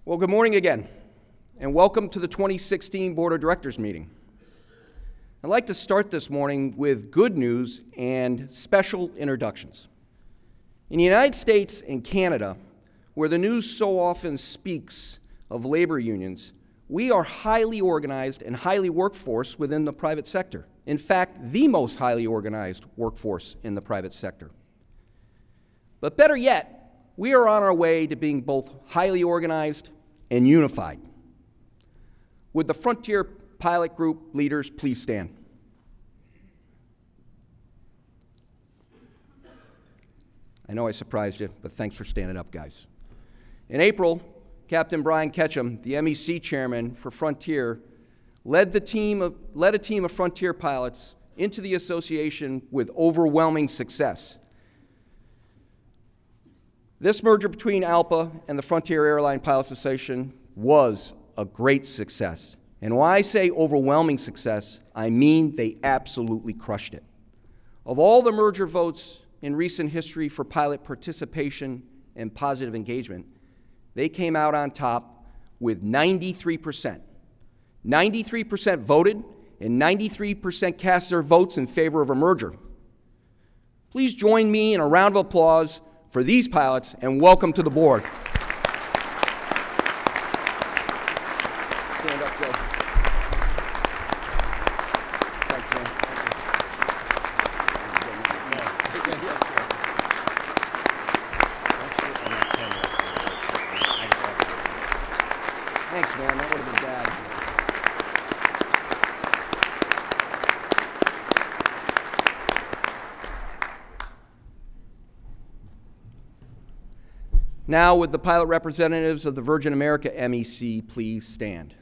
Well, good morning again, and welcome to the 2016 Board of Directors meeting. I'd like to start this morning with good news and special introductions. In the United States and Canada, where the news so often speaks of labor unions, we are highly organized and highly workforce within the private sector. In fact, the most highly organized workforce in the private sector. But better yet, we are on our way to being both highly organized and unified. Would the Frontier Pilot Group leaders please stand? I know I surprised you, but thanks for standing up, guys. In April, Captain Brian Ketchum, the MEC chairman for Frontier, led a team of Frontier pilots into the association with overwhelming success. This merger between ALPA and the Frontier Airline Pilots Association was a great success. And when I say overwhelming success, I mean they absolutely crushed it. Of all the merger votes in recent history for pilot participation and positive engagement, they came out on top with 93%. 93% voted and 93% cast their votes in favor of a merger. Please join me in a round of applause for these pilots, and welcome to the board. Stand up, Joe. Thanks, man. Thanks, man. That would have been bad. Now, would the pilot representatives of the Virgin America MEC please stand?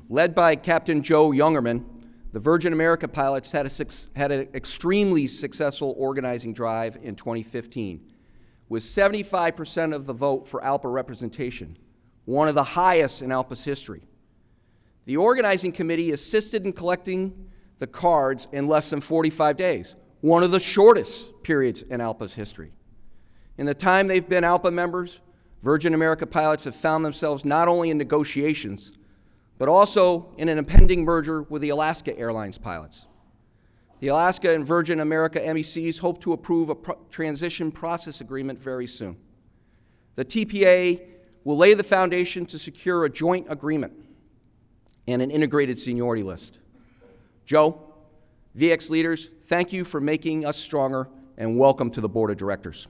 Led by Captain Joe Youngerman, the Virgin America pilots had an extremely successful organizing drive in 2015, with 75% of the vote for ALPA representation, one of the highest in ALPA's history. The organizing committee assisted in collecting the cards in less than 45 days. One of the shortest periods in ALPA's history. In the time they've been ALPA members, Virgin America pilots have found themselves not only in negotiations, but also in an impending merger with the Alaska Airlines pilots. The Alaska and Virgin America MECs hope to approve a transition process agreement very soon. The TPA will lay the foundation to secure a joint agreement and an integrated seniority list. Joe, VX leaders, thank you for making us stronger, and welcome to the Board of Directors.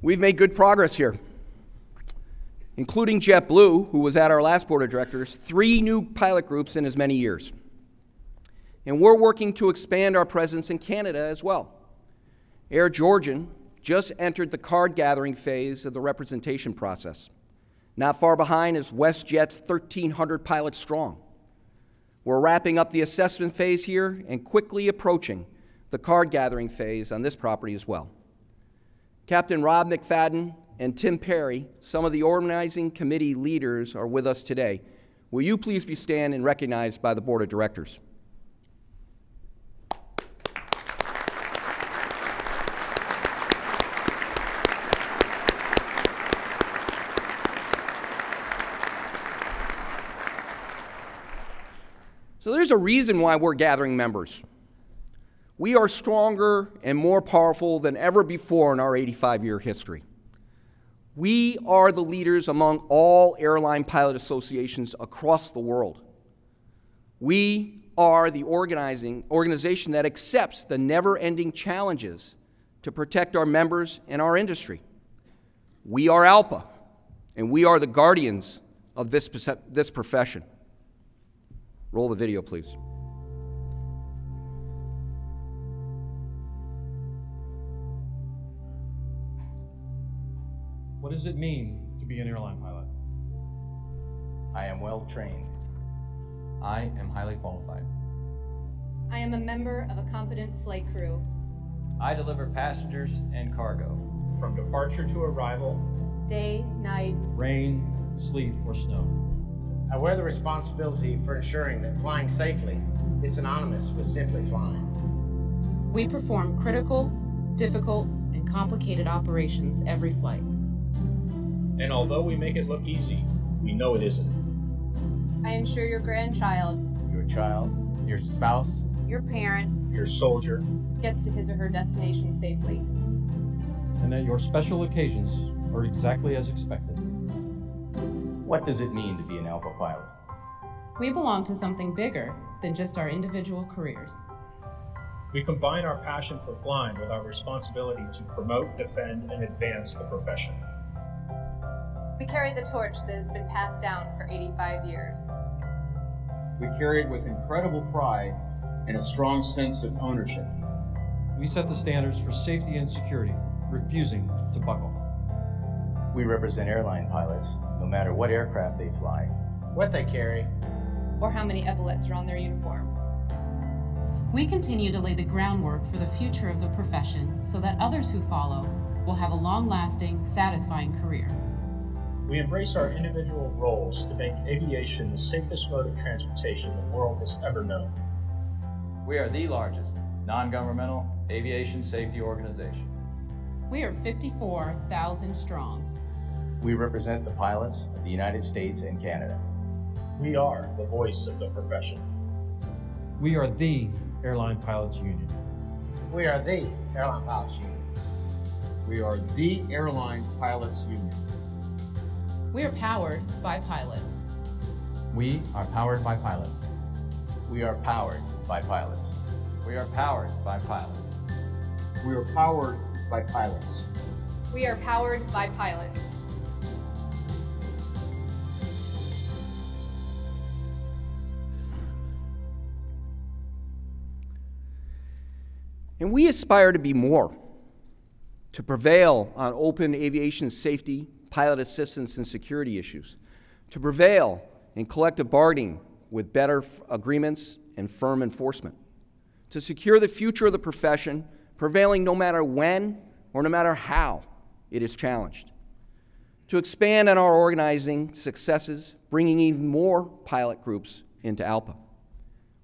We've made good progress here, including JetBlue, who was at our last Board of Directors, 3 new pilot groups in as many years. And we're working to expand our presence in Canada as well. Air Georgian just entered the card gathering phase of the representation process. Not far behind is WestJet's 1,300 pilots strong. We're wrapping up the assessment phase here and quickly approaching the card gathering phase on this property as well. Captain Rob McFadden and Tim Perry, some of the organizing committee leaders, are with us today. Will you please be stand and recognized by the Board of Directors? So there's a reason why we're gathering members. We are stronger and more powerful than ever before in our 85-year history. We are the leaders among all airline pilot associations across the world. We are the organization that accepts the never-ending challenges to protect our members and our industry. We are ALPA, and we are the guardians of this profession. Roll the video, please. What does it mean to be an airline pilot? I am well trained. I am highly qualified. I am a member of a competent flight crew. I deliver passengers and cargo. From departure to arrival, Day, night, rain, sleet, or snow. I wear the responsibility for ensuring that flying safely is synonymous with simply flying. We perform critical, difficult, and complicated operations every flight. and although we make it look easy, we know it isn't. I ensure your grandchild, Your child, your spouse, your parent, Your soldier, gets to his or her destination safely. and that your special occasions are exactly as expected. What does it mean to be an ALPA pilot? We belong to something bigger than just our individual careers. we combine our passion for flying with our responsibility to promote, defend, and advance the profession. We carry the torch that has been passed down for 85 years. We carry it with incredible pride and a strong sense of ownership. We set the standards for safety and security, refusing to buckle. We represent airline pilots, no matter what aircraft they fly. What they carry, Or how many epaulets are on their uniform. We continue to lay the groundwork for the future of the profession so that others who follow will have a long-lasting, satisfying career. We embrace our individual roles to make aviation the safest mode of transportation the world has ever known. We are the largest non-governmental aviation safety organization. We are 54,000 strong. We represent the pilots of the United States and Canada. We are the voice of the profession. We are the Airline Pilots Union. we are the Airline Pilots Union. We are the Airline Pilots Union. We are powered by pilots. we are powered by pilots. We are powered by pilots. We are powered by pilots. We are powered by pilots. We are powered by pilots. And we aspire to be more, to prevail on open aviation safety, pilot assistance, and security issues, to prevail in collective bargaining with better agreements and firm enforcement, to secure the future of the profession, prevailing no matter when or no matter how it is challenged, to expand on our organizing successes, bringing even more pilot groups into ALPA.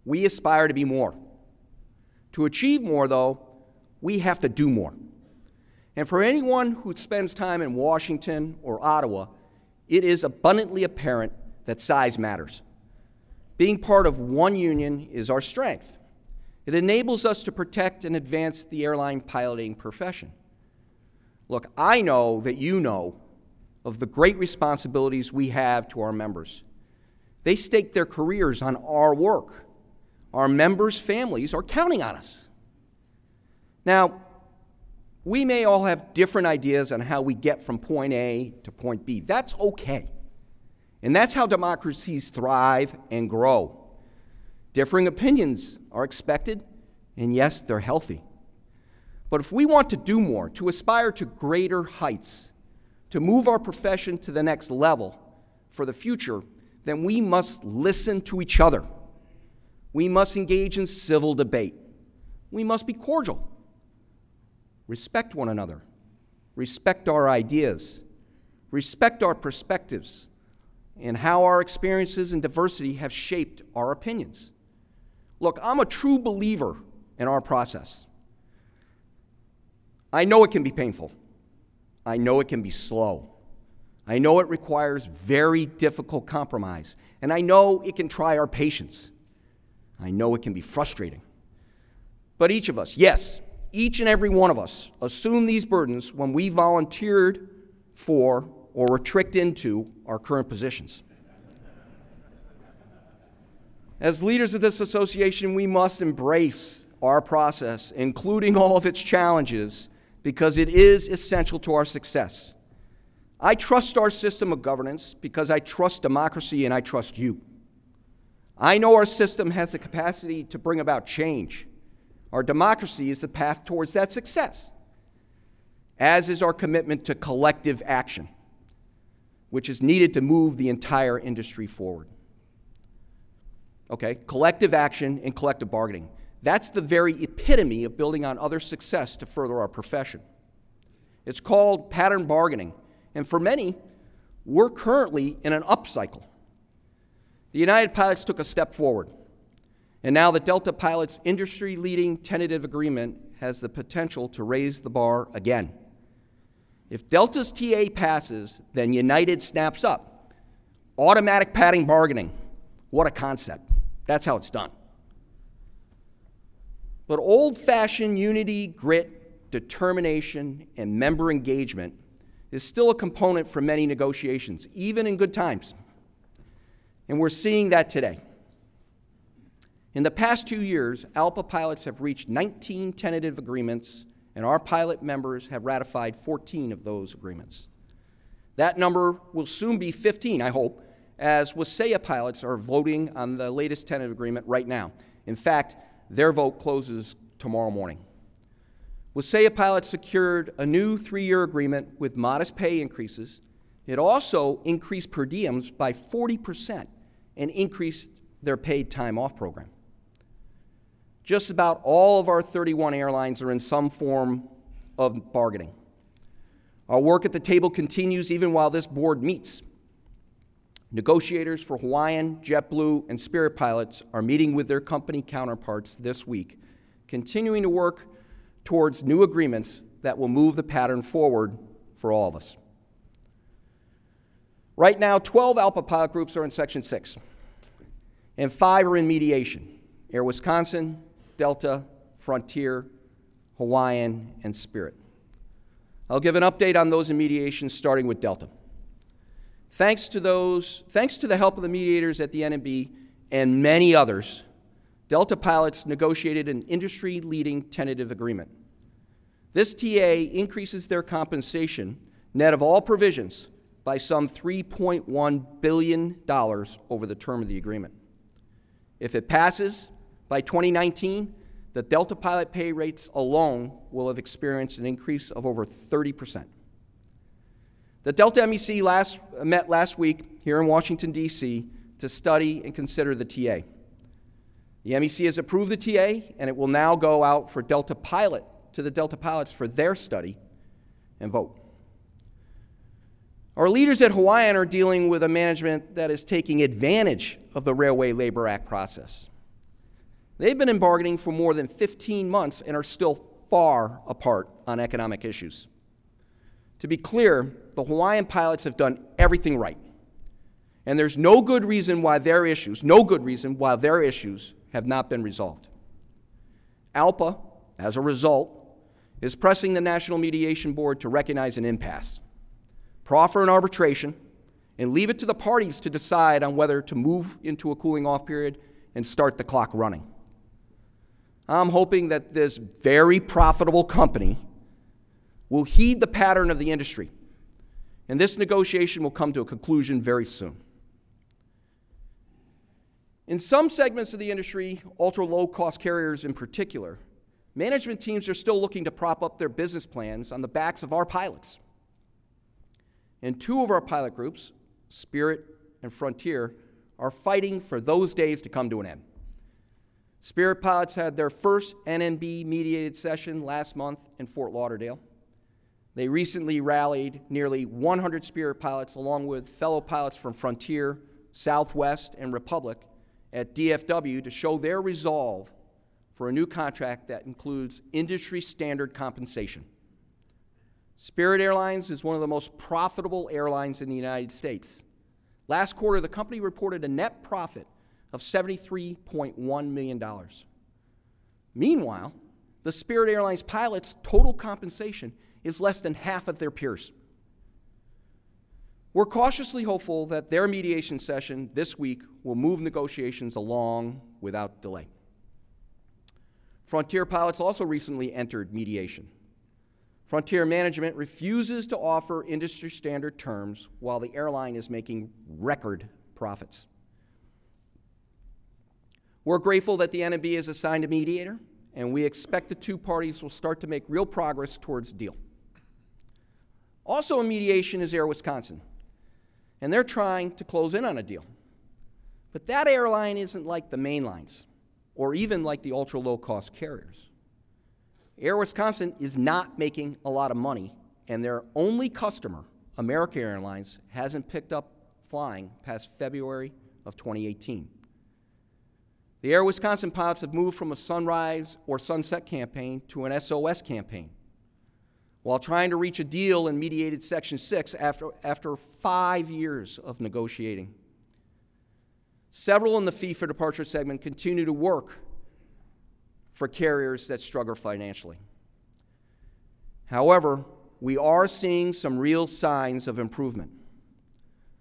We aspire to be more. To achieve more, though, we have to do more. And for anyone who spends time in Washington or Ottawa, it is abundantly apparent that size matters. Being part of one union is our strength. It enables us to protect and advance the airline piloting profession. Look, I know that you know of the great responsibilities we have to our members. They stake their careers on our work. Our members' families are counting on us. Now, we may all have different ideas on how we get from point A to point B. That's okay. And that's how democracies thrive and grow. Differing opinions are expected, and yes, they're healthy. But if we want to do more, to aspire to greater heights, to move our profession to the next level for the future, then we must listen to each other. We must engage in civil debate. We must be cordial. Respect one another. Respect our ideas. Respect our perspectives and how our experiences and diversity have shaped our opinions. Look, I'm a true believer in our process. I know it can be painful. I know it can be slow. I know it requires very difficult compromise. And I know it can try our patience. I know it can be frustrating. But each of us, yes, each and every one of us, assume these burdens when we volunteered for or were tricked into our current positions. As leaders of this association, we must embrace our process, including all of its challenges, because it is essential to our success. I trust our system of governance because I trust democracy and I trust you. I know our system has the capacity to bring about change. Our democracy is the path towards that success, as is our commitment to collective action, which is needed to move the entire industry forward. okay? Collective action and collective bargaining. That's the very epitome of building on other success to further our profession. It's called pattern bargaining, and for many, we're currently in an upcycle. The United Pilots took a step forward, and now the Delta Pilots' industry-leading tentative agreement has the potential to raise the bar again. If Delta's TA passes, then United snaps up. Automatic pattern bargaining. What a concept. That's how it's done. But old-fashioned unity, grit, determination, and member engagement is still a component for many negotiations, even in good times. And we're seeing that today. In the past 2 years, ALPA pilots have reached 19 tentative agreements, and our pilot members have ratified 14 of those agreements. That number will soon be 15, I hope, as WSEA pilots are voting on the latest tentative agreement right now. In fact, their vote closes tomorrow morning. WSEA pilots secured a new 3-year agreement with modest pay increases. It also increased per diems by 40% and increased their paid time off program. Just about all of our 31 airlines are in some form of bargaining. Our work at the table continues even while this board meets. Negotiators for Hawaiian, JetBlue, and Spirit pilots are meeting with their company counterparts this week, continuing to work towards new agreements that will move the pattern forward for all of us. Right now, 12 ALPA pilot groups are in Section 6, and 5 are in mediation: Air Wisconsin, Delta, Frontier, Hawaiian, and Spirit. I'll give an update on those in mediation, starting with Delta. Thanks to the help of the mediators at the NMB and many others, Delta pilots negotiated an industry-leading tentative agreement. This TA increases their compensation, net of all provisions, by some $3.1 billion over the term of the agreement. If it passes, by 2019, the Delta pilot pay rates alone will have experienced an increase of over 30%. The Delta MEC met last week here in Washington, D.C. to study and consider the TA. The MEC has approved the TA, and it will now go out for the Delta pilots for their study and vote. Our leaders at Hawaiian are dealing with a management that is taking advantage of the Railway Labor Act process. They've been in bargaining for more than 15 months and are still far apart on economic issues. To be clear, the Hawaiian pilots have done everything right, and there's no good reason why their issues have not been resolved. ALPA, as a result, is pressing the National Mediation Board to recognize an impasse, proffer an arbitration, and leave it to the parties to decide on whether to move into a cooling-off period and start the clock running. I'm hoping that this very profitable company will heed the pattern of the industry, and this negotiation will come to a conclusion very soon. In some segments of the industry, ultra-low-cost carriers in particular, management teams are still looking to prop up their business plans on the backs of our pilots. And 2 of our pilot groups, Spirit and Frontier, are fighting for those days to come to an end. Spirit pilots had their first NMB-mediated session last month in Fort Lauderdale. They recently rallied nearly 100 Spirit pilots along with fellow pilots from Frontier, Southwest, and Republic at DFW to show their resolve for a new contract that includes industry-standard compensation. Spirit Airlines is one of the most profitable airlines in the United States. Last quarter, the company reported a net profit of $73.1 million. Meanwhile, the Spirit Airlines pilots' total compensation is less than half of their peers. We're cautiously hopeful that their mediation session this week will move negotiations along without delay. Frontier pilots also recently entered mediation. Frontier management refuses to offer industry standard terms while the airline is making record profits. We're grateful that the NMB has assigned a mediator, and we expect the 2 parties will start to make real progress towards a deal. Also in mediation is Air Wisconsin, and they're trying to close in on a deal. But that airline isn't like the mainlines or even like the ultra-low-cost carriers. Air Wisconsin is not making a lot of money, and their only customer, American Airlines, hasn't picked up flying past February of 2018. The Air Wisconsin pilots have moved from a sunrise or sunset campaign to an SOS campaign, while trying to reach a deal in mediated Section 6 after 5 years of negotiating. Several in the fee for departure segment continue to work for carriers that struggle financially. However, we are seeing some real signs of improvement.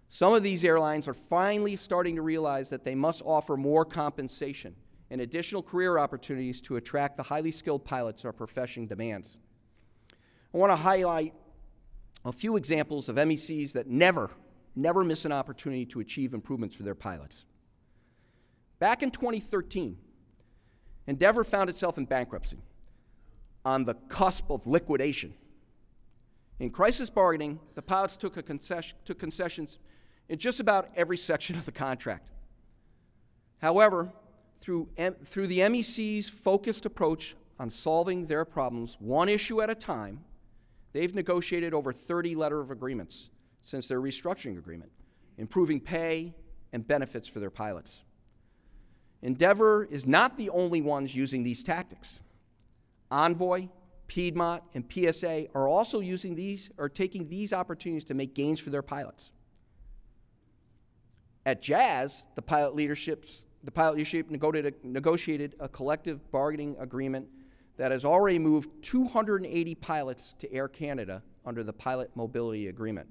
Some of these airlines are finally starting to realize that they must offer more compensation and additional career opportunities to attract the highly skilled pilots our profession demands. I want to highlight a few examples of MECs that never miss an opportunity to achieve improvements for their pilots. Back in 2013, Endeavor found itself in bankruptcy, on the cusp of liquidation. In crisis bargaining, the pilots took concessions in just about every section of the contract. However, through the MEC's focused approach on solving their problems one issue at a time, they've negotiated over 30 letter of agreements since their restructuring agreement, improving pay and benefits for their pilots. Endeavor is not the only ones using these tactics. Envoy, Piedmont, and PSA are also taking these opportunities to make gains for their pilots. At Jazz, the pilot leadership negotiated a collective bargaining agreement that has already moved 280 pilots to Air Canada under the Pilot Mobility Agreement.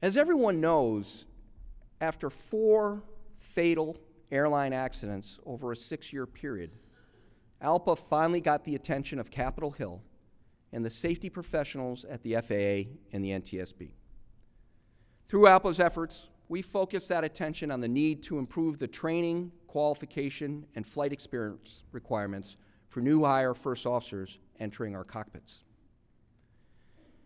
As everyone knows, after 4 fatal airline accidents over a 6-year period, ALPA finally got the attention of Capitol Hill and the safety professionals at the FAA and the NTSB. Through ALPA's efforts, we focused that attention on the need to improve the training, qualification, and flight experience requirements for new hire first officers entering our cockpits.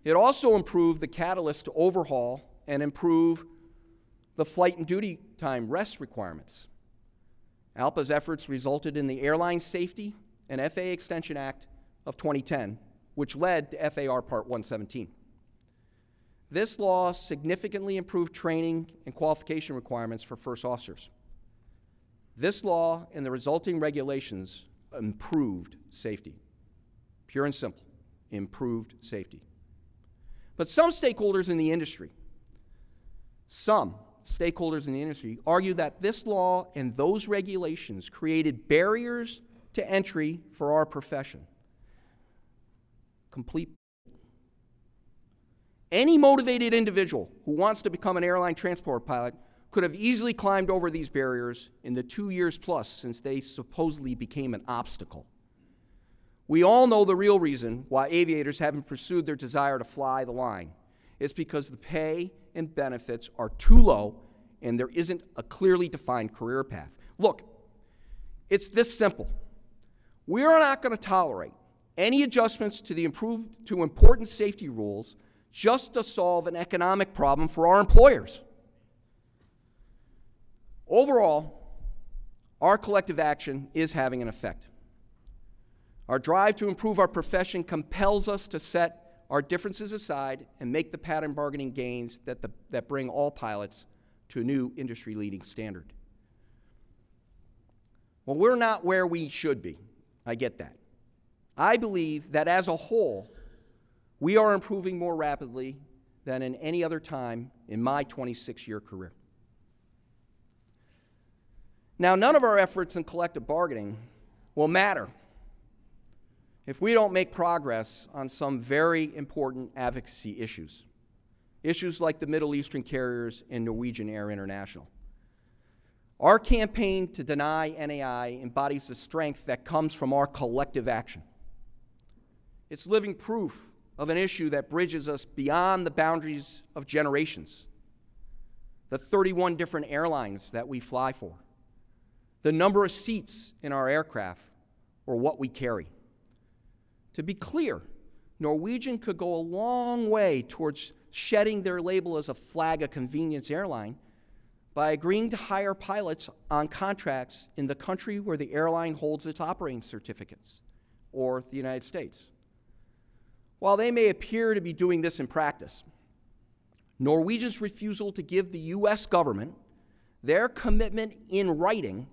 It also improved the catalyst to overhaul and improve the flight and duty time rest requirements. ALPA's efforts resulted in the Airline Safety and FAA Extension Act of 2010, which led to FAR Part 117. This law significantly improved training and qualification requirements for first officers. This law and the resulting regulations improved safety. Pure and simple, improved safety. But some stakeholders in the industry argue that this law and those regulations created barriers to entry for our profession. Any motivated individual who wants to become an airline transport pilot could have easily climbed over these barriers in the 2 years plus since they supposedly became an obstacle. We all know the real reason why aviators haven't pursued their desire to fly the line. It's because the pay and benefits are too low and there isn't a clearly defined career path. Look, it's this simple. We are not going to tolerate any adjustments to important safety rules just to solve an economic problem for our employers. Overall, our collective action is having an effect. Our drive to improve our profession compels us to set our differences aside and make the pattern bargaining gains that bring all pilots to a new industry-leading standard. Well, we're not where we should be. I get that. I believe that as a whole, we are improving more rapidly than in any other time in my 26-year career. Now, none of our efforts in collective bargaining will matter if we don't make progress on some very important advocacy issues. Issues like the Middle Eastern carriers and Norwegian Air International. Our campaign to deny NAI embodies the strength that comes from our collective action. It's living proof of an issue that bridges us beyond the boundaries of generations. The 31 different airlines that we fly for. The number of seats in our aircraft, or what we carry. To be clear, Norwegian could go a long way towards shedding their label as a flag of convenience airline by agreeing to hire pilots on contracts in the country where the airline holds its operating certificates, or the United States. While they may appear to be doing this in practice, Norwegian's refusal to give the U.S. government their commitment in writing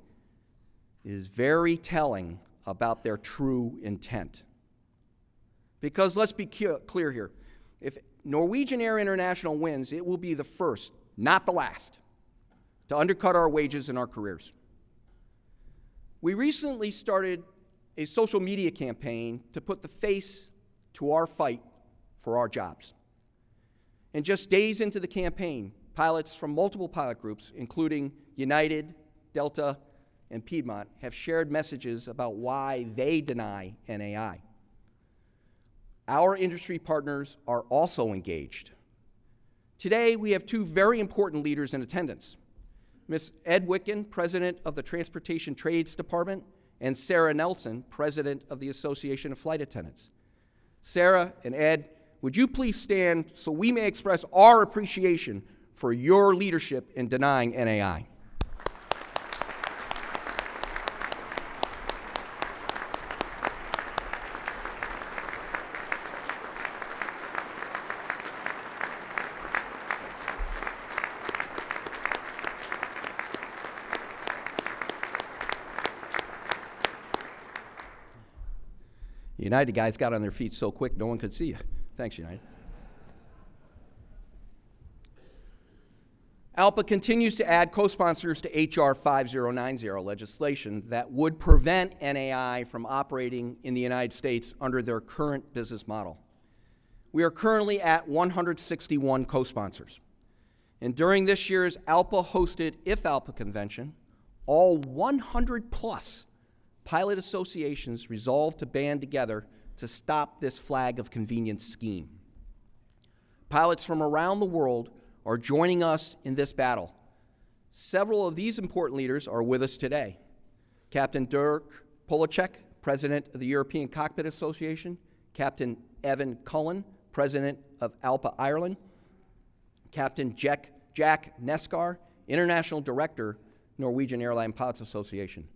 is very telling about their true intent. Because let's be clear here, if Norwegian Air International wins, it will be the first, not the last, to undercut our wages and our careers. We recently started a social media campaign to put the face to our fight for our jobs. And just days into the campaign, pilots from multiple pilot groups, including United, Delta, and Piedmont, have shared messages about why they deny NAI. Our industry partners are also engaged. Today, we have two very important leaders in attendance. Ms. Ed Wicken, President of the Transportation Trades Department, and Sarah Nelson, President of the Association of Flight Attendants. Sarah and Ed, would you please stand so we may express our appreciation for your leadership in denying NAI? United guys got on their feet so quick no one could see you. Thanks, United. ALPA continues to add co-sponsors to H.R. 5090 legislation that would prevent NAI from operating in the United States under their current business model. We are currently at 161 co-sponsors. And during this year's ALPA hosted If ALPA convention, all 100 plus pilot associations resolved to band together to stop this flag of convenience scheme. Pilots from around the world are joining us in this battle. Several of these important leaders are with us today. Captain Dirk Polacek, President of the European Cockpit Association, Captain Evan Cullen, President of ALPA Ireland, Captain Jack Neskar, International Director, Norwegian Airline Pilots Association.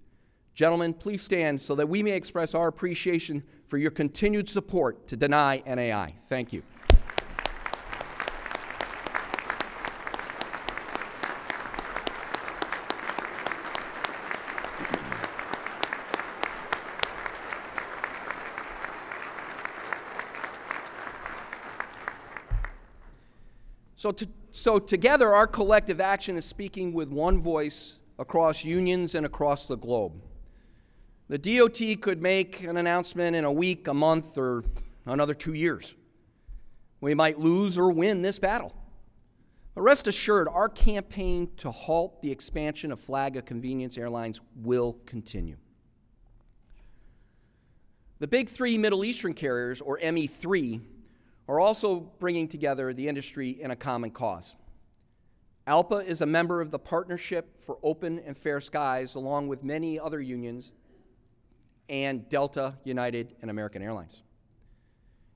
Gentlemen, please stand so that we may express our appreciation for your continued support to deny NAI. Thank you. So together, our collective action is speaking with one voice across unions and across the globe. The DOT could make an announcement in a week, a month, or another 2 years. We might lose or win this battle. But rest assured, our campaign to halt the expansion of flag of convenience airlines will continue. The big three Middle Eastern carriers, or ME3, are also bringing together the industry in a common cause. ALPA is a member of the Partnership for Open and Fair Skies, along with many other unions, and Delta, United, and American Airlines.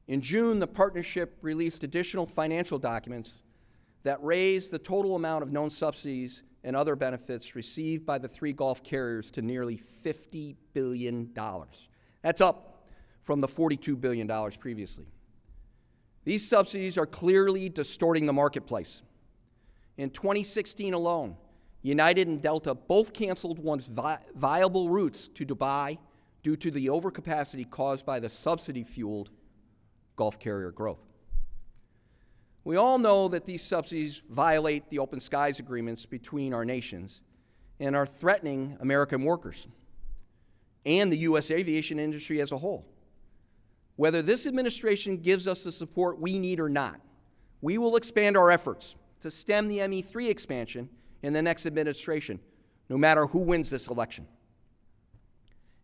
In June, the partnership released additional financial documents that raised the total amount of known subsidies and other benefits received by the three Gulf carriers to nearly $50 billion. That's up from the $42 billion previously. These subsidies are clearly distorting the marketplace. In 2016 alone, United and Delta both canceled once viable routes to Dubai due to the overcapacity caused by the subsidy-fueled Gulf carrier growth. We all know that these subsidies violate the open skies agreements between our nations and are threatening American workers and the U.S. aviation industry as a whole. Whether this administration gives us the support we need or not, we will expand our efforts to stem the ME3 expansion in the next administration, no matter who wins this election.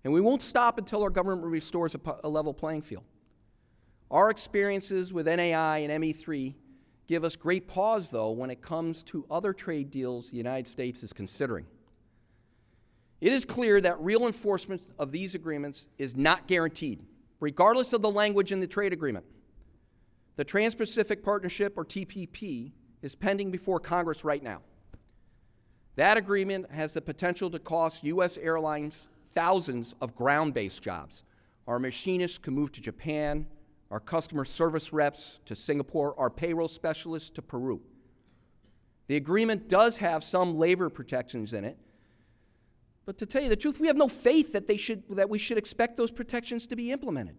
And we won't stop until our government restores a level playing field. Our experiences with NAI and ME3 give us great pause, though, when it comes to other trade deals the United States is considering. It is clear that real enforcement of these agreements is not guaranteed, regardless of the language in the trade agreement. The Trans-Pacific Partnership, or TPP, is pending before Congress right now. That agreement has the potential to cost U.S. airlines thousands of ground-based jobs. Our machinists can move to Japan, our customer service reps to Singapore, our payroll specialists to Peru. The agreement does have some labor protections in it, but to tell you the truth, we have no faith that we should expect those protections to be implemented.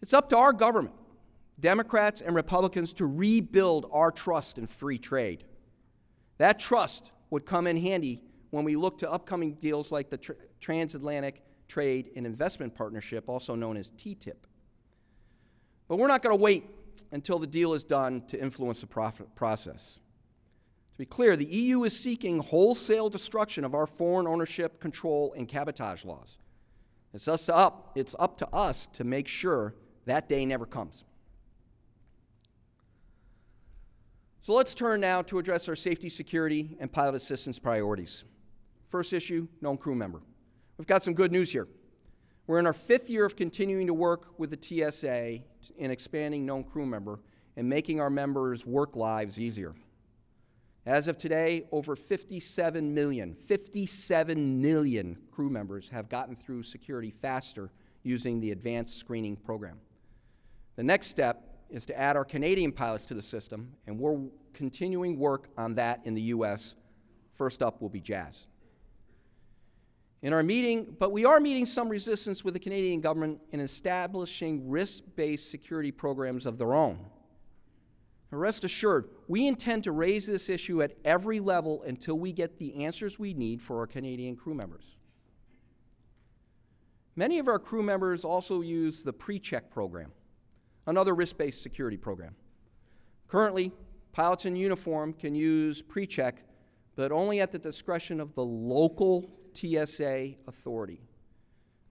It's up to our government, Democrats and Republicans, to rebuild our trust in free trade. That trust would come in handy when we look to upcoming deals like the Transatlantic Trade and Investment Partnership, also known as TTIP. But we're not going to wait until the deal is done to influence the process. To be clear, the EU is seeking wholesale destruction of our foreign ownership, control, and cabotage laws. It's up to us to make sure that day never comes. So let's turn now to address our safety, security, and pilot assistance priorities. First issue, known crew member. We've got some good news here. We're in our 5th year of continuing to work with the TSA in expanding known crew member and making our members' work lives easier. As of today, over 57 million crew members have gotten through security faster using the advanced screening program. The next step is to add our Canadian pilots to the system, and we're continuing work on that in the U.S. First up will be Jazz. But we are meeting some resistance with the Canadian government in establishing risk-based security programs of their own. Now, rest assured, we intend to raise this issue at every level until we get the answers we need for our Canadian crew members. Many of our crew members also use the pre-check program, another risk-based security program. Currently, pilots in uniform can use pre-check, but only at the discretion of the local TSA authority.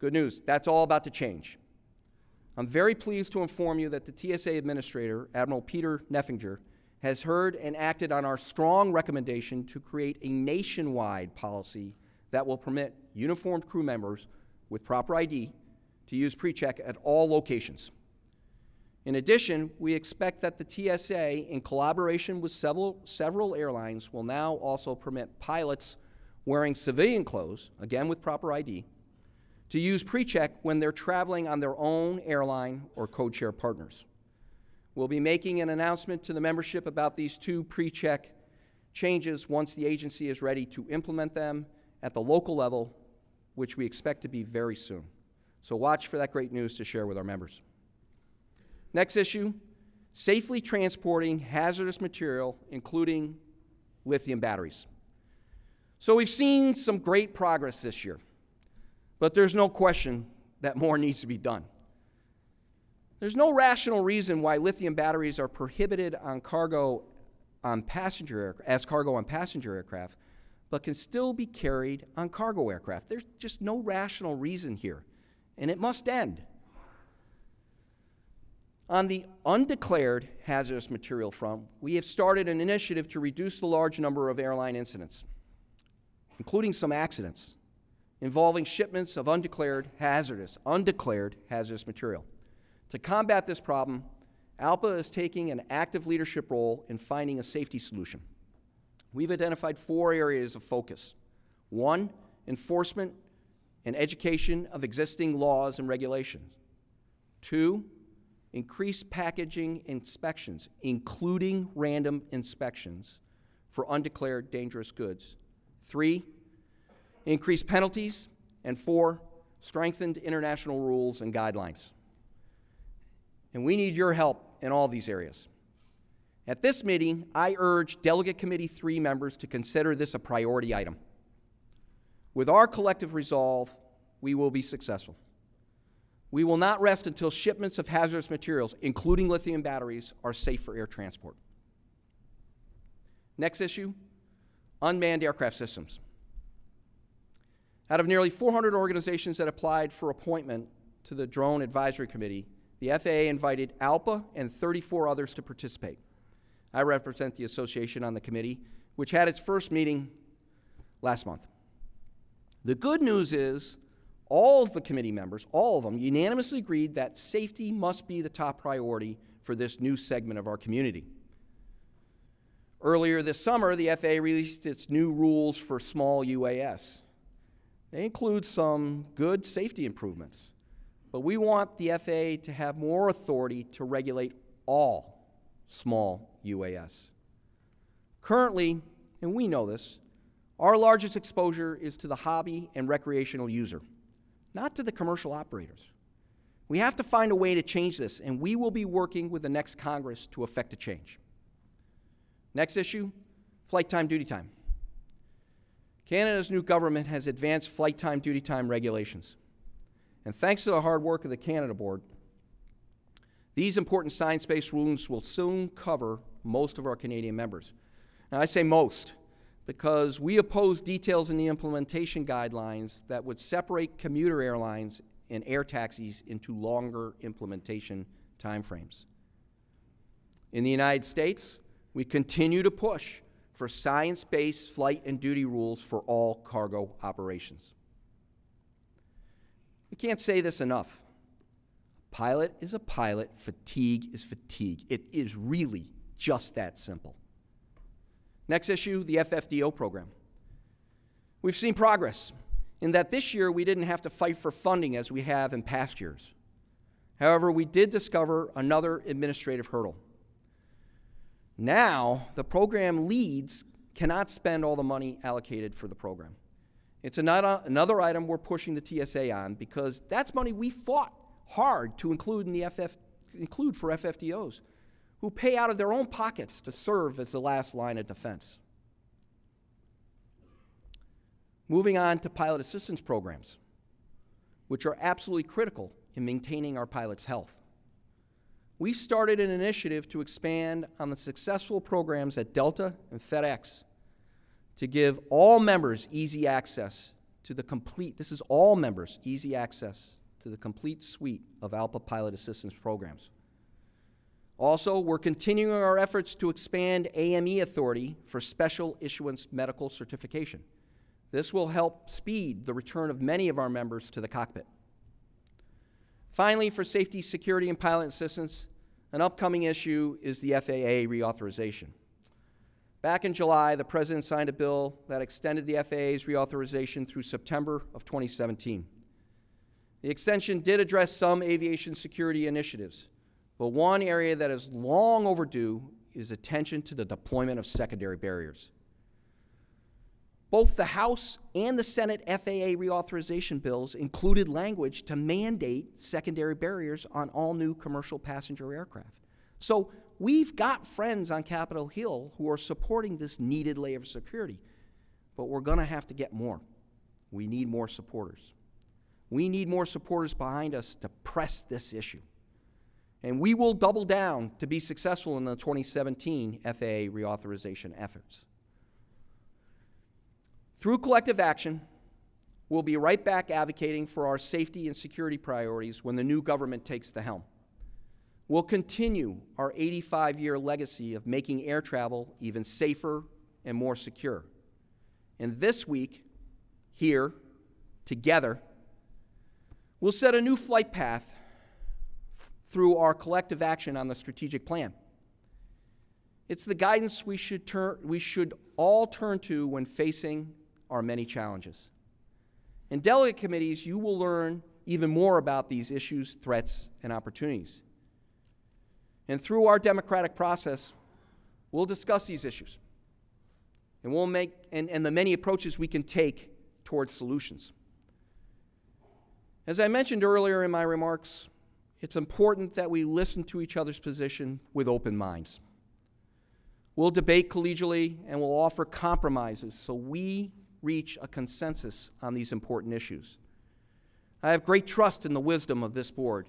Good news, that's all about to change. I'm very pleased to inform you that the TSA Administrator, Admiral Peter Neffinger, has heard and acted on our strong recommendation to create a nationwide policy that will permit uniformed crew members with proper ID to use pre-check at all locations. In addition, we expect that the TSA, in collaboration with several airlines, will now also permit pilots wearing civilian clothes, again with proper ID, to use pre-check when they're traveling on their own airline or code-share partners. We'll be making an announcement to the membership about these 2 pre-check changes once the agency is ready to implement them at the local level, which we expect to be very soon. So watch for that great news to share with our members. Next issue, safely transporting hazardous material, including lithium batteries. So we've seen some great progress this year, but there's no question that more needs to be done. There's no rational reason why lithium batteries are prohibited as cargo on passenger aircraft, but can still be carried on cargo aircraft. There's just no rational reason here, and it must end. On the undeclared hazardous material front, we have started an initiative to reduce the large number of airline incidents, including some accidents, involving shipments of undeclared hazardous material. To combat this problem, ALPA is taking an active leadership role in finding a safety solution. We've identified 4 areas of focus. 1, enforcement and education of existing laws and regulations. 2, increased packaging inspections, including random inspections for undeclared dangerous goods. 3, increased penalties. And 4, strengthened international rules and guidelines. And we need your help in all these areas. At this meeting, I urge Delegate Committee 3 members to consider this a priority item. With our collective resolve, we will be successful. We will not rest until shipments of hazardous materials, including lithium batteries, are safe for air transport. Next issue, unmanned aircraft systems. Out of nearly 400 organizations that applied for appointment to the Drone Advisory Committee, the FAA invited ALPA and 34 others to participate. I represent the association on the committee, which had its first meeting last month. The good news is all of the committee members, all of them, unanimously agreed that safety must be the top priority for this new segment of our community. Earlier this summer, the FAA released its new rules for small UAS. They include some good safety improvements, but we want the FAA to have more authority to regulate all small UAS. Currently, and we know this, our largest exposure is to the hobby and recreational user, not to the commercial operators. We have to find a way to change this, and we will be working with the next Congress to effect a change. Next issue, flight time, duty time. Canada's new government has advanced flight time, duty time regulations. And thanks to the hard work of the Canada Board, these important science-based rules will soon cover most of our Canadian members. Now, I say most because we oppose details in the implementation guidelines that would separate commuter airlines and air taxis into longer implementation timeframes. In the United States, we continue to push for science-based flight and duty rules for all cargo operations. We can't say this enough. Pilot is a pilot, fatigue is fatigue. It is really just that simple. Next issue, the FFDO program. We've seen progress in that this year we didn't have to fight for funding as we have in past years. However, we did discover another administrative hurdle. Now, the program leads cannot spend all the money allocated for the program. It's another item we're pushing the TSA on because that's money we fought hard to include for FFDOs, who pay out of their own pockets to serve as the last line of defense. Moving on to pilot assistance programs, which are absolutely critical in maintaining our pilots' health. We started an initiative to expand on the successful programs at Delta and FedEx to give all members easy access to the complete, this is all members, easy access to the complete suite of ALPA pilot assistance programs. Also, we're continuing our efforts to expand AME authority for special issuance medical certification. This will help speed the return of many of our members to the cockpit. Finally, for safety, security, and pilot assistance, an upcoming issue is the FAA reauthorization. Back in July, the President signed a bill that extended the FAA's reauthorization through September of 2017. The extension did address some aviation security initiatives, but one area that is long overdue is attention to the deployment of secondary barriers. Both the House and the Senate FAA reauthorization bills included language to mandate secondary barriers on all new commercial passenger aircraft. So we've got friends on Capitol Hill who are supporting this needed layer of security, but we're going to have to get more. We need more supporters. We need more supporters behind us to press this issue. And we will double down to be successful in the 2017 FAA reauthorization efforts. Through collective action, we'll be right back advocating for our safety and security priorities when the new government takes the helm. We'll continue our 85-year legacy of making air travel even safer and more secure. And this week, here, together, we'll set a new flight path through our collective action on the strategic plan. It's the guidance we should all turn to when facing our many challenges. In delegate committees, you will learn even more about these issues, threats, and opportunities. And through our democratic process, we'll discuss these issues. And we'll make, and the many approaches we can take towards solutions. As I mentioned earlier in my remarks, it's important that we listen to each other's position with open minds. We'll debate collegially and we'll offer compromises so we reach a consensus on these important issues. I have great trust in the wisdom of this board,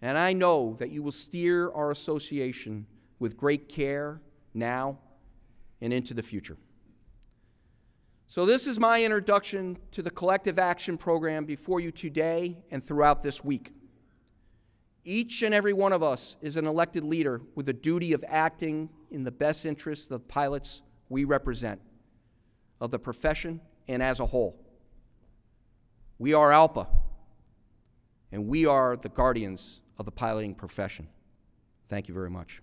and I know that you will steer our association with great care now and into the future. So this is my introduction to the collective action program before you today and throughout this week. Each and every one of us is an elected leader with a duty of acting in the best interests of pilots we represent, of the profession, and as a whole. We are ALPA, and we are the guardians of the piloting profession. Thank you very much.